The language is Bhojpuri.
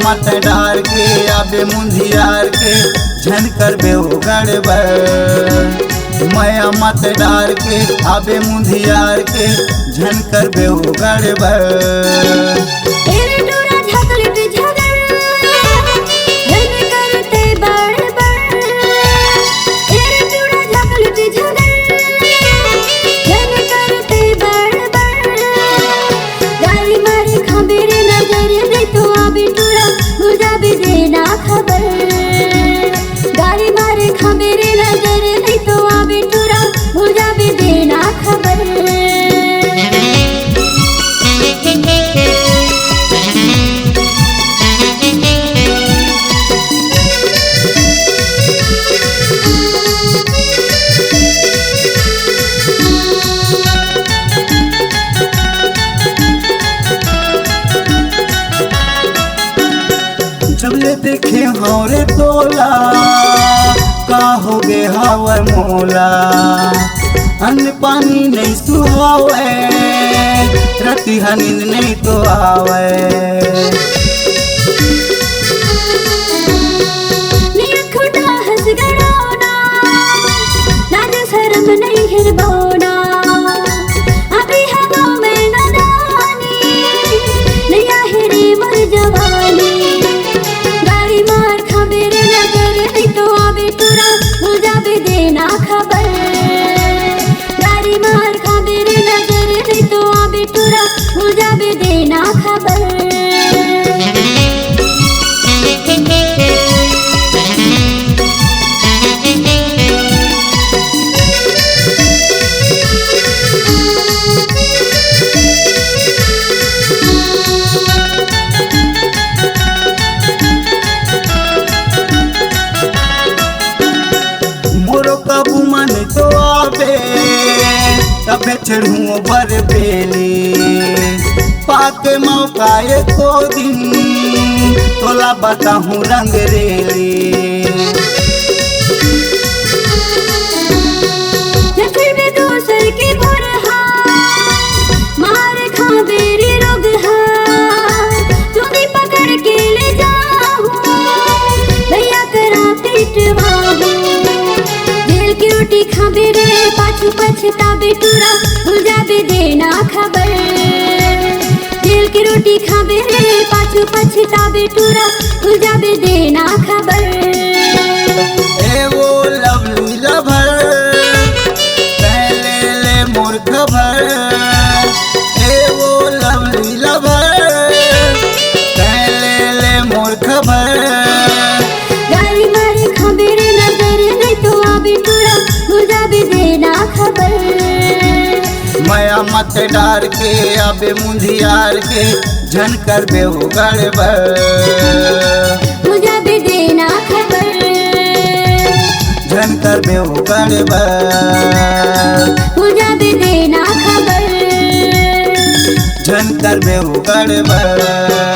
मत डार के आबे मुंधियार के झन कर बे गड़बड़। माया मत डार के आबे मुंधियार के झन कर बे गड़बड़। गाड़ी मारे खा मेरे नजर नहीं तो आबे टूरा भूल जाबे देना खबर। जबले देखे हौरे तोला का हो गे हवा मोला। अन्न पानी नहीं सुहावे रति नींद नहीं तो आवे। शर्म नहीं हिरबोना अभी हवा में नदानी नया हिरी मर जवानी। गाड़ी मार खा मेरे नजर नहीं तो आबे टूरा भूल जाबे देना खबर। गाड़ी मार खा मेरे नजर नहीं तो आबे टूरा भूल जाबे देना खबर। कबू मन तो आबे तबे चढ़ू बर बेली। पाके मौका एको दिन तोला बताहूँ रंग रेली। दूसर के भरहा मार खा बेरी रोग चुनी पकड़ के ले जाऊँ भैया करा पिटवाऊँ। की रोटी खा बेरे पाछू पछताबे टूरा भूल जाबे देना खबर। जेल की रोटी खा बेरे पाछू पछताबे टूरा भूल जाबे देना खबर। ए वो लवली लभर पहले ले मोर खबर। ए वो लवली लभर पहले ले मोर खबर। गाड़ी मारे खा बेरे नजर नहीं तो आबे टूरा भूल जाबे देना खबर। माया मत डार के आबे मुंधियार के झन कर बे गड़बड़। भूल जाबे देना खबर। झन कर बे गड़बड़। भूल जाबे देना खबर। झन कर बे गड़बड़।